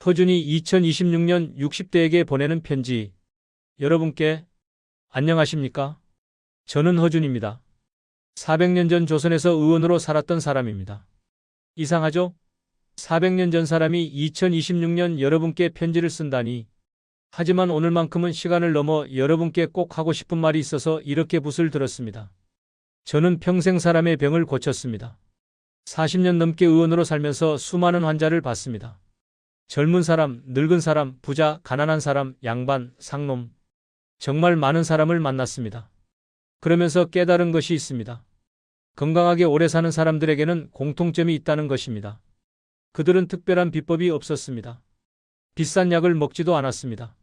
허준이 2026년 60대에게 보내는 편지. 여러분께 안녕하십니까? 저는 허준입니다. 400년 전 조선에서 의원으로 살았던 사람입니다. 이상하죠? 400년 전 사람이 2026년 여러분께 편지를 쓴다니. 하지만 오늘만큼은 시간을 넘어 여러분께 꼭 하고 싶은 말이 있어서 이렇게 붓을 들었습니다. 저는 평생 사람의 병을 고쳤습니다. 40년 넘게 의원으로 살면서 수많은 환자를 봤습니다. 젊은 사람, 늙은 사람, 부자, 가난한 사람, 양반, 상놈. 정말 많은 사람을 만났습니다. 그러면서 깨달은 것이 있습니다. 건강하게 오래 사는 사람들에게는 공통점이 있다는 것입니다. 그들은 특별한 비법이 없었습니다. 비싼 약을 먹지도 않았습니다.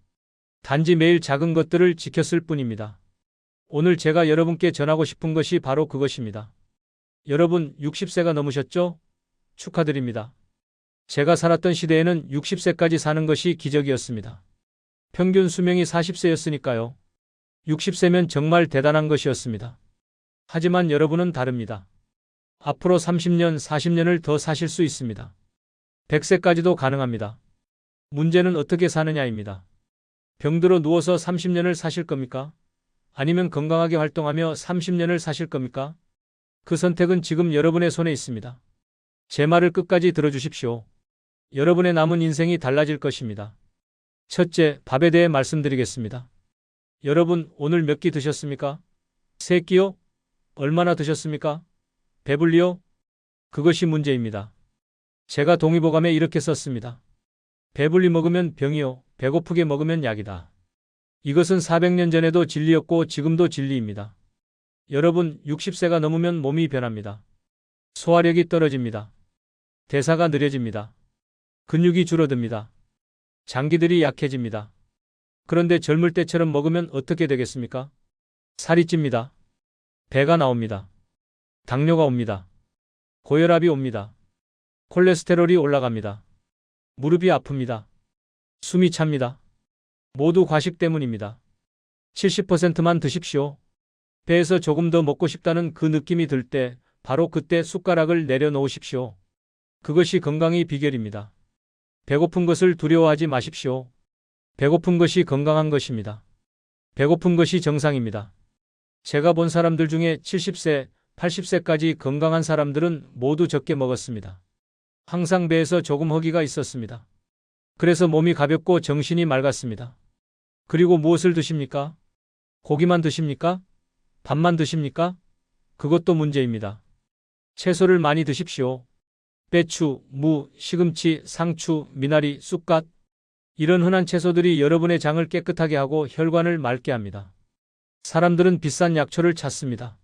단지 매일 작은 것들을 지켰을 뿐입니다. 오늘 제가 여러분께 전하고 싶은 것이 바로 그것입니다. 여러분 60세가 넘으셨죠? 축하드립니다. 제가 살았던 시대에는 60세까지 사는 것이 기적이었습니다. 평균 수명이 40세였으니까요. 60세면 정말 대단한 것이었습니다. 하지만 여러분은 다릅니다. 앞으로 30년, 40년을 더 사실 수 있습니다. 100세까지도 가능합니다. 문제는 어떻게 사느냐입니다. 병들어 누워서 30년을 사실 겁니까? 아니면 건강하게 활동하며 30년을 사실 겁니까? 그 선택은 지금 여러분의 손에 있습니다. 제 말을 끝까지 들어주십시오. 여러분의 남은 인생이 달라질 것입니다. 첫째, 밥에 대해 말씀드리겠습니다. 여러분, 오늘 몇 끼 드셨습니까? 3끼요? 얼마나 드셨습니까? 배불리요? 그것이 문제입니다. 제가 동의보감에 이렇게 썼습니다. 배불리 먹으면 병이요, 배고프게 먹으면 약이다. 이것은 400년 전에도 진리였고 지금도 진리입니다. 여러분, 60세가 넘으면 몸이 변합니다. 소화력이 떨어집니다. 대사가 느려집니다. 근육이 줄어듭니다. 장기들이 약해집니다. 그런데 젊을 때처럼 먹으면 어떻게 되겠습니까? 살이 찝니다. 배가 나옵니다. 당뇨가 옵니다. 고혈압이 옵니다. 콜레스테롤이 올라갑니다. 무릎이 아픕니다. 숨이 찹니다. 모두 과식 때문입니다. 70%만 드십시오. 배에서 조금 더 먹고 싶다는 그 느낌이 들 때 바로 그때 숟가락을 내려놓으십시오. 그것이 건강의 비결입니다. 배고픈 것을 두려워하지 마십시오. 배고픈 것이 건강한 것입니다. 배고픈 것이 정상입니다. 제가 본 사람들 중에 70세, 80세까지 건강한 사람들은 모두 적게 먹었습니다. 항상 배에서 조금 허기가 있었습니다. 그래서 몸이 가볍고 정신이 맑았습니다. 그리고 무엇을 드십니까? 고기만 드십니까? 밥만 드십니까? 그것도 문제입니다. 채소를 많이 드십시오. 배추, 무, 시금치, 상추, 미나리, 쑥갓. 이런 흔한 채소들이 여러분의 장을 깨끗하게 하고 혈관을 맑게 합니다. 사람들은 비싼 약초를 찾습니다.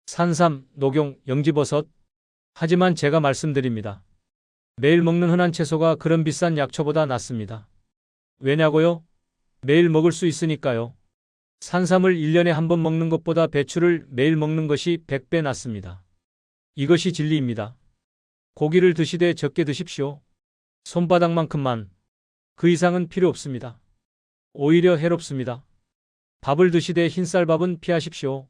산삼, 녹용, 영지버섯. 하지만 제가 말씀드립니다. 매일 먹는 흔한 채소가 그런 비싼 약초보다 낫습니다. 왜냐고요? 매일 먹을 수 있으니까요. 산삼을 1년에 한 번 먹는 것보다 배추를 매일 먹는 것이 100배 낫습니다. 이것이 진리입니다. 고기를 드시되 적게 드십시오. 손바닥만큼만. 그 이상은 필요 없습니다. 오히려 해롭습니다. 밥을 드시되 흰쌀밥은 피하십시오.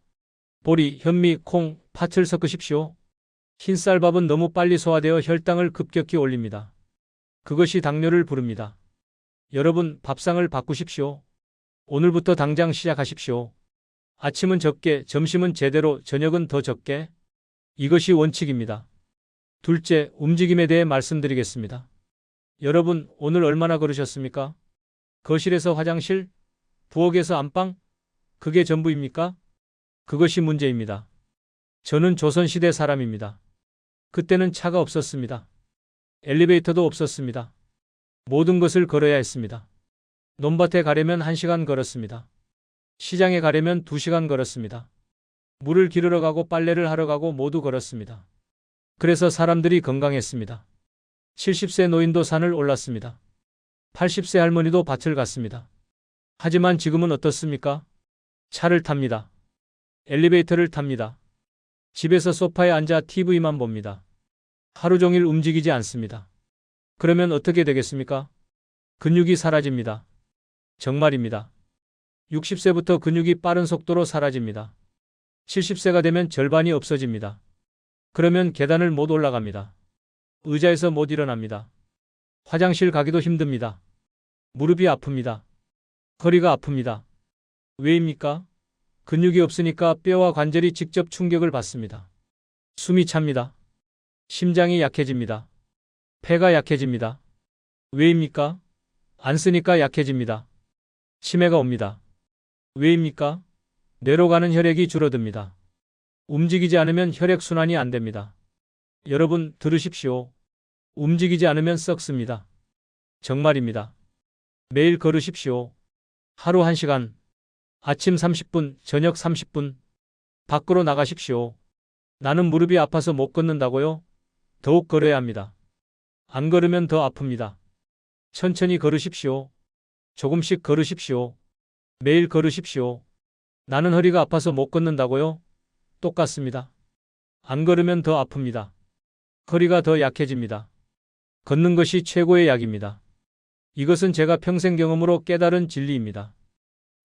보리, 현미, 콩, 팥을 섞으십시오. 흰쌀밥은 너무 빨리 소화되어 혈당을 급격히 올립니다. 그것이 당뇨를 부릅니다. 여러분, 밥상을 바꾸십시오. 오늘부터 당장 시작하십시오. 아침은 적게, 점심은 제대로, 저녁은 더 적게. 이것이 원칙입니다. 둘째, 움직임에 대해 말씀드리겠습니다. 여러분, 오늘 얼마나 걸으셨습니까? 거실에서 화장실? 부엌에서 안방? 그게 전부입니까? 그것이 문제입니다. 저는 조선시대 사람입니다. 그때는 차가 없었습니다. 엘리베이터도 없었습니다. 모든 것을 걸어야 했습니다. 논밭에 가려면 1시간 걸었습니다. 시장에 가려면 2시간 걸었습니다. 물을 기르러 가고 빨래를 하러 가고 모두 걸었습니다. 그래서 사람들이 건강했습니다. 70세 노인도 산을 올랐습니다. 80세 할머니도 밭을 갔습니다. 하지만 지금은 어떻습니까? 차를 탑니다. 엘리베이터를 탑니다. 집에서 소파에 앉아 TV만 봅니다. 하루 종일 움직이지 않습니다. 그러면 어떻게 되겠습니까? 근육이 사라집니다. 정말입니다. 60세부터 근육이 빠른 속도로 사라집니다. 70세가 되면 절반이 없어집니다. 그러면 계단을 못 올라갑니다. 의자에서 못 일어납니다. 화장실 가기도 힘듭니다. 무릎이 아픕니다. 허리가 아픕니다. 왜입니까? 근육이 없으니까 뼈와 관절이 직접 충격을 받습니다. 숨이 찹니다. 심장이 약해집니다. 폐가 약해집니다. 왜입니까? 안 쓰니까 약해집니다. 치매가 옵니다. 왜입니까? 뇌로 가는 혈액이 줄어듭니다. 움직이지 않으면 혈액순환이 안 됩니다. 여러분 들으십시오. 움직이지 않으면 썩습니다. 정말입니다. 매일 걸으십시오. 하루 1시간, 아침 30분, 저녁 30분, 밖으로 나가십시오. 나는 무릎이 아파서 못 걷는다고요? 더욱 걸어야 합니다. 안 걸으면 더 아픕니다. 천천히 걸으십시오. 조금씩 걸으십시오. 매일 걸으십시오. 나는 허리가 아파서 못 걷는다고요? 똑같습니다. 안 걸으면 더 아픕니다. 허리가 더 약해집니다. 걷는 것이 최고의 약입니다. 이것은 제가 평생 경험으로 깨달은 진리입니다.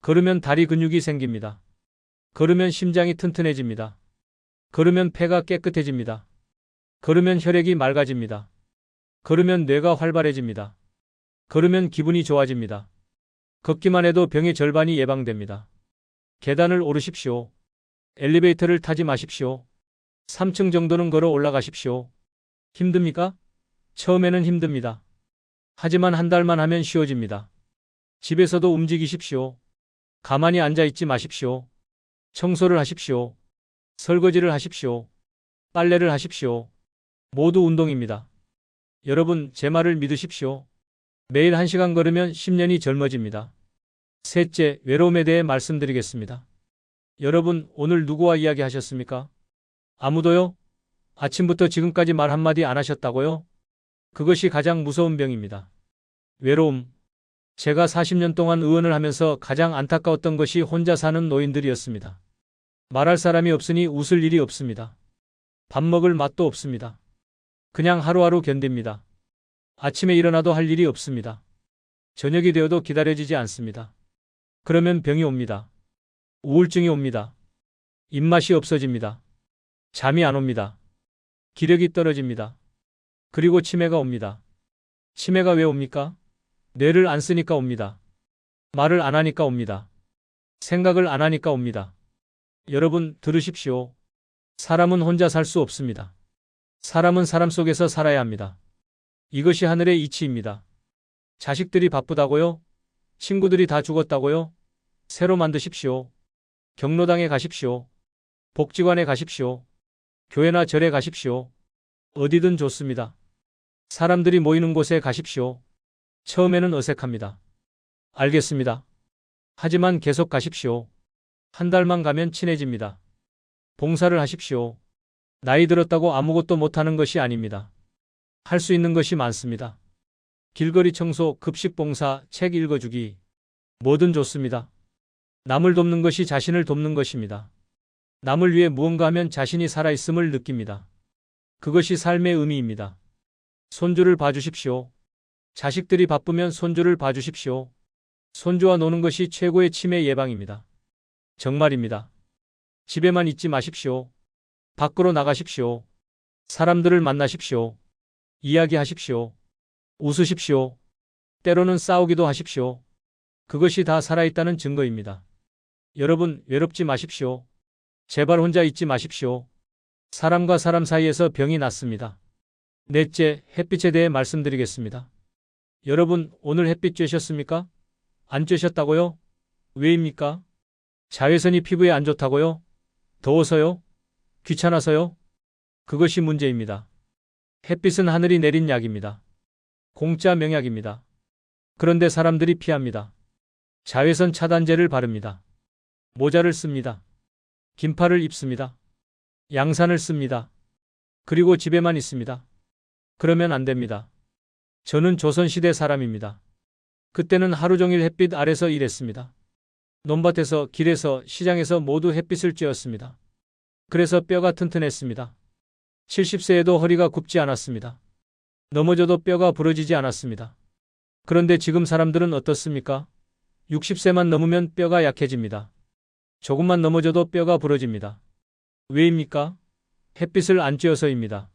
걸으면 다리 근육이 생깁니다. 걸으면 심장이 튼튼해집니다. 걸으면 폐가 깨끗해집니다. 걸으면 혈액이 맑아집니다. 걸으면 뇌가 활발해집니다. 걸으면 기분이 좋아집니다. 걷기만 해도 병의 절반이 예방됩니다. 계단을 오르십시오. 엘리베이터를 타지 마십시오. 3층 정도는 걸어 올라가십시오. 힘듭니까? 처음에는 힘듭니다. 하지만 한 달만 하면 쉬워집니다. 집에서도 움직이십시오. 가만히 앉아 있지 마십시오. 청소를 하십시오. 설거지를 하십시오. 빨래를 하십시오. 모두 운동입니다. 여러분, 제 말을 믿으십시오. 매일 1시간 걸으면 10년이 젊어집니다. 셋째, 외로움에 대해 말씀드리겠습니다. 여러분, 오늘 누구와 이야기하셨습니까? 아무도요? 아침부터 지금까지 말 한마디 안 하셨다고요? 그것이 가장 무서운 병입니다. 외로움. 제가 40년 동안 의원을 하면서 가장 안타까웠던 것이 혼자 사는 노인들이었습니다. 말할 사람이 없으니 웃을 일이 없습니다. 밥 먹을 맛도 없습니다. 그냥 하루하루 견딥니다. 아침에 일어나도 할 일이 없습니다. 저녁이 되어도 기다려지지 않습니다. 그러면 병이 옵니다. 우울증이 옵니다. 입맛이 없어집니다. 잠이 안 옵니다. 기력이 떨어집니다. 그리고 치매가 옵니다. 치매가 왜 옵니까? 뇌를 안 쓰니까 옵니다. 말을 안 하니까 옵니다. 생각을 안 하니까 옵니다. 여러분 들으십시오. 사람은 혼자 살 수 없습니다. 사람은 사람 속에서 살아야 합니다. 이것이 하늘의 이치입니다. 자식들이 바쁘다고요? 친구들이 다 죽었다고요? 새로 만드십시오. 경로당에 가십시오. 복지관에 가십시오. 교회나 절에 가십시오. 어디든 좋습니다. 사람들이 모이는 곳에 가십시오. 처음에는 어색합니다. 알겠습니다. 하지만 계속 가십시오. 한 달만 가면 친해집니다. 봉사를 하십시오. 나이 들었다고 아무것도 못하는 것이 아닙니다. 할 수 있는 것이 많습니다. 길거리 청소, 급식 봉사, 책 읽어주기, 뭐든 좋습니다. 남을 돕는 것이 자신을 돕는 것입니다. 남을 위해 무언가 하면 자신이 살아있음을 느낍니다. 그것이 삶의 의미입니다. 손주를 봐주십시오. 자식들이 바쁘면 손주를 봐주십시오. 손주와 노는 것이 최고의 치매 예방입니다. 정말입니다. 집에만 있지 마십시오. 밖으로 나가십시오. 사람들을 만나십시오. 이야기하십시오. 웃으십시오. 때로는 싸우기도 하십시오. 그것이 다 살아있다는 증거입니다. 여러분, 외롭지 마십시오. 제발 혼자 있지 마십시오. 사람과 사람 사이에서 병이 났습니다. 넷째, 햇빛에 대해 말씀드리겠습니다. 여러분, 오늘 햇빛 쬐셨습니까? 안 쬐셨다고요? 왜입니까? 자외선이 피부에 안 좋다고요? 더워서요? 귀찮아서요? 그것이 문제입니다. 햇빛은 하늘이 내린 약입니다. 공짜 명약입니다. 그런데 사람들이 피합니다. 자외선 차단제를 바릅니다. 모자를 씁니다. 긴팔을 입습니다. 양산을 씁니다. 그리고 집에만 있습니다. 그러면 안 됩니다. 저는 조선시대 사람입니다. 그때는 하루 종일 햇빛 아래서 일했습니다. 논밭에서, 길에서, 시장에서 모두 햇빛을 쬐었습니다. 그래서 뼈가 튼튼했습니다. 70세에도 허리가 굽지 않았습니다. 넘어져도 뼈가 부러지지 않았습니다. 그런데 지금 사람들은 어떻습니까? 60세만 넘으면 뼈가 약해집니다. 조금만 넘어져도 뼈가 부러집니다. 왜입니까? 햇빛을 안 쬐어서입니다.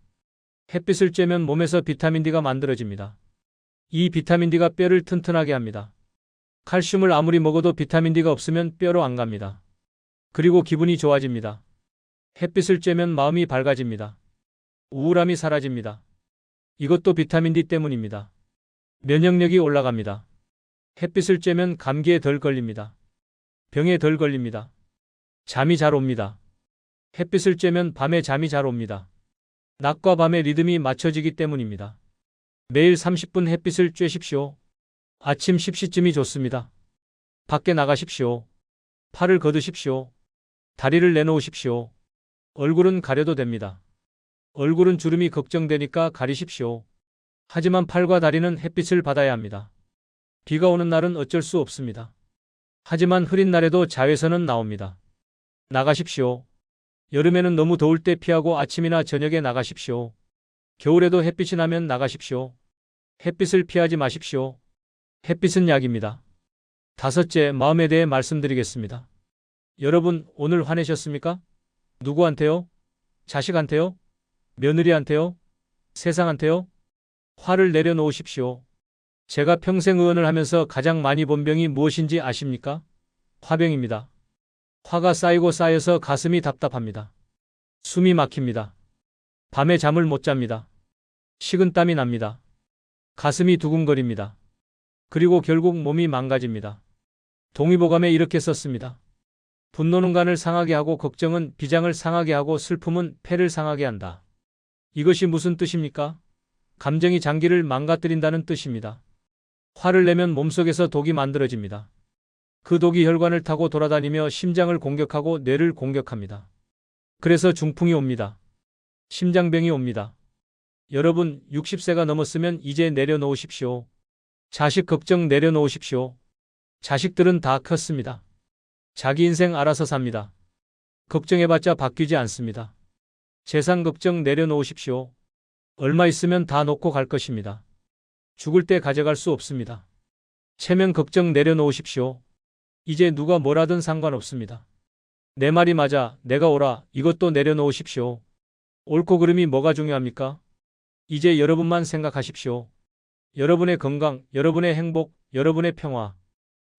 햇빛을 쬐면 몸에서 비타민 D가 만들어집니다. 이 비타민 D가 뼈를 튼튼하게 합니다. 칼슘을 아무리 먹어도 비타민 D가 없으면 뼈로 안 갑니다. 그리고 기분이 좋아집니다. 햇빛을 쬐면 마음이 밝아집니다. 우울함이 사라집니다. 이것도 비타민 D 때문입니다. 면역력이 올라갑니다. 햇빛을 쬐면 감기에 덜 걸립니다. 병에 덜 걸립니다. 잠이 잘 옵니다. 햇빛을 쬐면 밤에 잠이 잘 옵니다. 낮과 밤의 리듬이 맞춰지기 때문입니다. 매일 30분 햇빛을 쬐십시오. 아침 10시쯤이 좋습니다. 밖에 나가십시오. 팔을 걷으십시오. 다리를 내놓으십시오. 얼굴은 가려도 됩니다. 얼굴은 주름이 걱정되니까 가리십시오. 하지만 팔과 다리는 햇빛을 받아야 합니다. 비가 오는 날은 어쩔 수 없습니다. 하지만 흐린 날에도 자외선은 나옵니다. 나가십시오. 여름에는 너무 더울 때 피하고 아침이나 저녁에 나가십시오. 겨울에도 햇빛이 나면 나가십시오. 햇빛을 피하지 마십시오. 햇빛은 약입니다. 다섯째, 마음에 대해 말씀드리겠습니다. 여러분, 오늘 화내셨습니까? 누구한테요? 자식한테요? 며느리한테요? 세상한테요? 화를 내려놓으십시오. 제가 평생 의원을 하면서 가장 많이 본 병이 무엇인지 아십니까? 화병입니다. 화가 쌓이고 쌓여서 가슴이 답답합니다. 숨이 막힙니다. 밤에 잠을 못 잡니다. 식은땀이 납니다. 가슴이 두근거립니다. 그리고 결국 몸이 망가집니다. 동의보감에 이렇게 썼습니다. 분노는 간을 상하게 하고 걱정은 비장을 상하게 하고 슬픔은 폐를 상하게 한다. 이것이 무슨 뜻입니까? 감정이 장기를 망가뜨린다는 뜻입니다. 화를 내면 몸속에서 독이 만들어집니다. 그 독이 혈관을 타고 돌아다니며 심장을 공격하고 뇌를 공격합니다. 그래서 중풍이 옵니다. 심장병이 옵니다. 여러분, 60세가 넘었으면 이제 내려놓으십시오. 자식 걱정 내려놓으십시오. 자식들은 다 컸습니다. 자기 인생 알아서 삽니다. 걱정해봤자 바뀌지 않습니다. 재산 걱정 내려놓으십시오. 얼마 있으면 다 놓고 갈 것입니다. 죽을 때 가져갈 수 없습니다. 체면 걱정 내려놓으십시오. 이제 누가 뭐라든 상관없습니다. 내 말이 맞아, 내가 옳아, 이것도 내려놓으십시오. 옳고 그름이 뭐가 중요합니까? 이제 여러분만 생각하십시오. 여러분의 건강, 여러분의 행복, 여러분의 평화.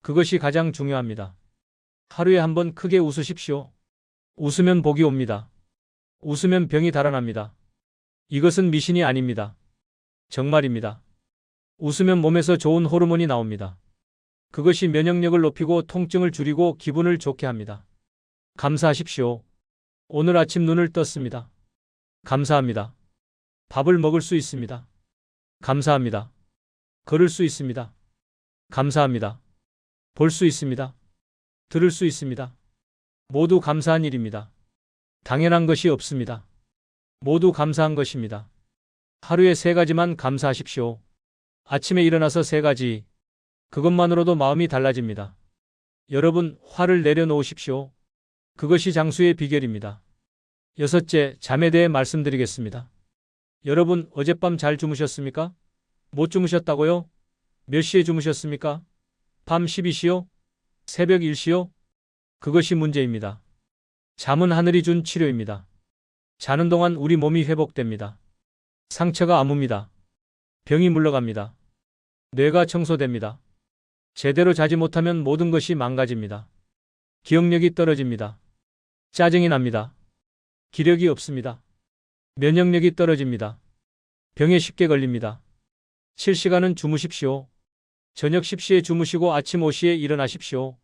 그것이 가장 중요합니다. 하루에 한 번 크게 웃으십시오. 웃으면 복이 옵니다. 웃으면 병이 달아납니다. 이것은 미신이 아닙니다. 정말입니다. 웃으면 몸에서 좋은 호르몬이 나옵니다. 그것이 면역력을 높이고 통증을 줄이고 기분을 좋게 합니다. 감사하십시오. 오늘 아침 눈을 떴습니다. 감사합니다. 밥을 먹을 수 있습니다. 감사합니다. 걸을 수 있습니다. 감사합니다. 볼 수 있습니다. 들을 수 있습니다. 모두 감사한 일입니다. 당연한 것이 없습니다. 모두 감사한 것입니다. 하루에 3가지만 감사하십시오. 아침에 일어나서 3가지. 그것만으로도 마음이 달라집니다. 여러분, 화를 내려놓으십시오. 그것이 장수의 비결입니다. 6째, 잠에 대해 말씀드리겠습니다. 여러분, 어젯밤 잘 주무셨습니까? 못 주무셨다고요? 몇 시에 주무셨습니까? 밤 12시요? 새벽 1시요? 그것이 문제입니다. 잠은 하늘이 준 치료입니다. 자는 동안 우리 몸이 회복됩니다. 상처가 아뭅니다. 병이 물러갑니다. 뇌가 청소됩니다. 제대로 자지 못하면 모든 것이 망가집니다. 기억력이 떨어집니다. 짜증이 납니다. 기력이 없습니다. 면역력이 떨어집니다. 병에 쉽게 걸립니다. 7시간은 주무십시오. 저녁 10시에 주무시고 아침 5시에 일어나십시오.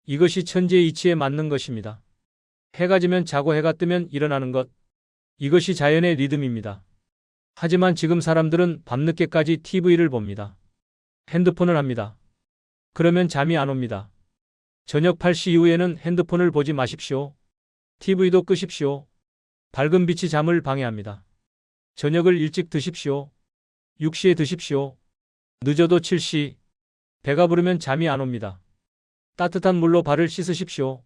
이것이 천지의 이치에 맞는 것입니다. 해가 지면 자고 해가 뜨면 일어나는 것. 이것이 자연의 리듬입니다. 하지만 지금 사람들은 밤늦게까지 TV를 봅니다. 핸드폰을 합니다. 그러면 잠이 안 옵니다. 저녁 8시 이후에는 핸드폰을 보지 마십시오. TV도 끄십시오. 밝은 빛이 잠을 방해합니다. 저녁을 일찍 드십시오. 6시에 드십시오. 늦어도 7시. 배가 부르면 잠이 안 옵니다. 따뜻한 물로 발을 씻으십시오.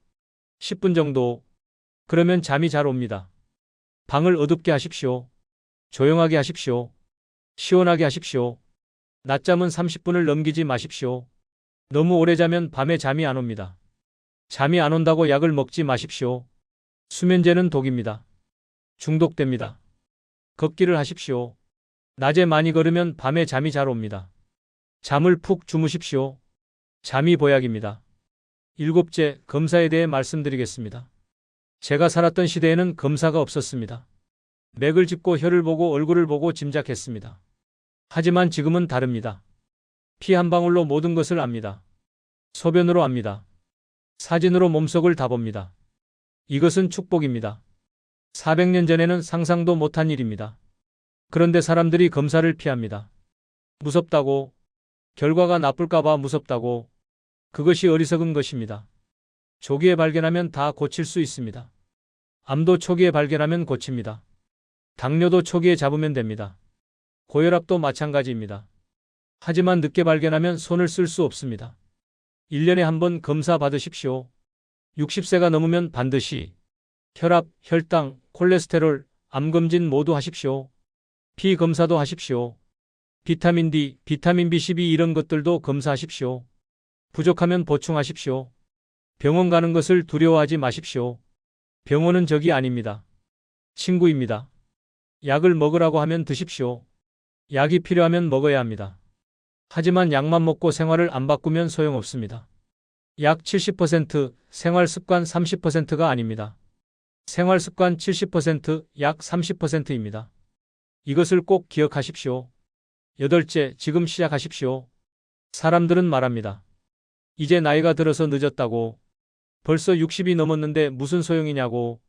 10분 정도. 그러면 잠이 잘 옵니다. 방을 어둡게 하십시오. 조용하게 하십시오. 시원하게 하십시오. 낮잠은 30분을 넘기지 마십시오. 너무 오래 자면 밤에 잠이 안 옵니다. 잠이 안 온다고 약을 먹지 마십시오. 수면제는 독입니다. 중독됩니다. 걷기를 하십시오. 낮에 많이 걸으면 밤에 잠이 잘 옵니다. 잠을 푹 주무십시오. 잠이 보약입니다. 일곱째, 검사에 대해 말씀드리겠습니다. 제가 살았던 시대에는 검사가 없었습니다. 맥을 짚고 혀를 보고 얼굴을 보고 짐작했습니다. 하지만 지금은 다릅니다. 피 한 방울로 모든 것을 압니다. 소변으로 압니다. 사진으로 몸속을 다 봅니다. 이것은 축복입니다. 400년 전에는 상상도 못한 일입니다. 그런데 사람들이 검사를 피합니다. 무섭다고, 결과가 나쁠까봐 무섭다고. 그것이 어리석은 것입니다. 조기에 발견하면 다 고칠 수 있습니다. 암도 초기에 발견하면 고칩니다. 당뇨도 초기에 잡으면 됩니다. 고혈압도 마찬가지입니다. 하지만 늦게 발견하면 손을 쓸 수 없습니다. 1년에 한 번 검사 받으십시오. 60세가 넘으면 반드시 혈압, 혈당, 콜레스테롤, 암검진 모두 하십시오. 피 검사도 하십시오. 비타민 D, 비타민 B12 이런 것들도 검사하십시오. 부족하면 보충하십시오. 병원 가는 것을 두려워하지 마십시오. 병원은 적이 아닙니다. 친구입니다. 약을 먹으라고 하면 드십시오. 약이 필요하면 먹어야 합니다. 하지만 약만 먹고 생활을 안 바꾸면 소용없습니다. 약 70%, 생활 습관 30%가 아닙니다. 생활 습관 70%, 약 30%입니다. 이것을 꼭 기억하십시오. 여덟째, 지금 시작하십시오. 사람들은 말합니다. 이제 나이가 들어서 늦었다고. 벌써 60이 넘었는데 무슨 소용이냐고.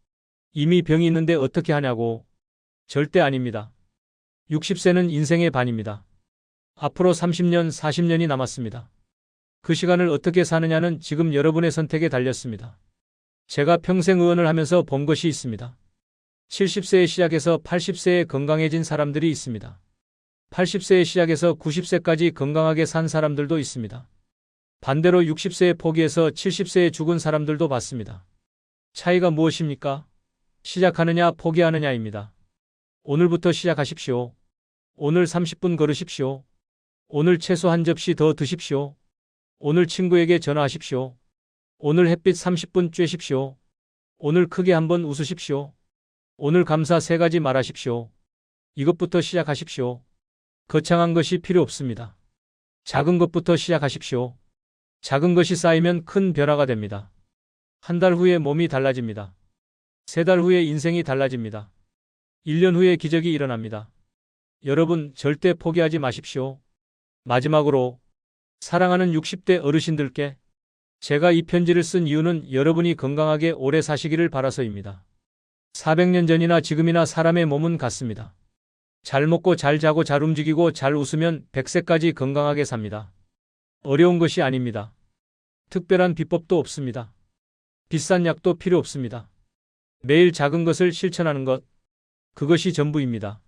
이미 병이 있는데 어떻게 하냐고. 절대 아닙니다. 60세는 인생의 반입니다. 앞으로 30년, 40년이 남았습니다. 그 시간을 어떻게 사느냐는 지금 여러분의 선택에 달렸습니다. 제가 평생 의원을 하면서 본 것이 있습니다. 70세에 시작해서 80세에 건강해진 사람들이 있습니다. 80세에 시작해서 90세까지 건강하게 산 사람들도 있습니다. 반대로 60세에 포기해서 70세에 죽은 사람들도 봤습니다. 차이가 무엇입니까? 시작하느냐 포기하느냐입니다. 오늘부터 시작하십시오. 오늘 30분 걸으십시오. 오늘 채소 한 접시 더 드십시오. 오늘 친구에게 전화하십시오. 오늘 햇빛 30분 쬐십시오. 오늘 크게 한번 웃으십시오. 오늘 감사 3가지 말하십시오. 이것부터 시작하십시오. 거창한 것이 필요 없습니다. 작은 것부터 시작하십시오. 작은 것이 쌓이면 큰 변화가 됩니다. 한 달 후에 몸이 달라집니다. 3달 후에 인생이 달라집니다. 1년 후에 기적이 일어납니다. 여러분, 절대 포기하지 마십시오. 마지막으로 사랑하는 60대 어르신들께 제가 이 편지를 쓴 이유는 여러분이 건강하게 오래 사시기를 바라서입니다. 400년 전이나 지금이나 사람의 몸은 같습니다. 잘 먹고 잘 자고 잘 움직이고 잘 웃으면 100세까지 건강하게 삽니다. 어려운 것이 아닙니다. 특별한 비법도 없습니다. 비싼 약도 필요 없습니다. 매일 작은 것을 실천하는 것, 그것이 전부입니다.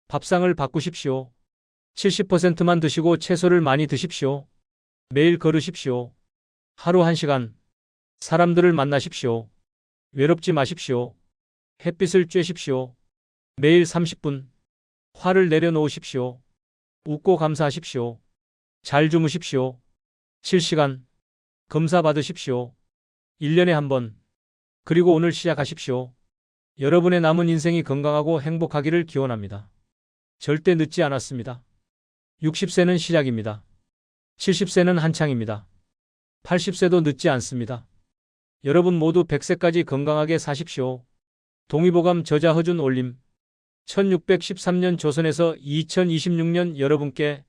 밥상을 바꾸십시오. 70%만 드시고 채소를 많이 드십시오. 매일 걸으십시오. 하루 1시간. 사람들을 만나십시오. 외롭지 마십시오. 햇빛을 쬐십시오. 매일 30분. 화를 내려놓으십시오. 웃고 감사하십시오. 잘 주무십시오. 7시간. 검사 받으십시오. 1년에 한 번. 그리고 오늘 시작하십시오. 여러분의 남은 인생이 건강하고 행복하기를 기원합니다. 절대 늦지 않았습니다. 60세는 시작입니다. 70세는 한창입니다. 80세도 늦지 않습니다. 여러분 모두 100세까지 건강하게 사십시오. 동의보감 저자 허준 올림. 1613년 조선에서 2026년 여러분께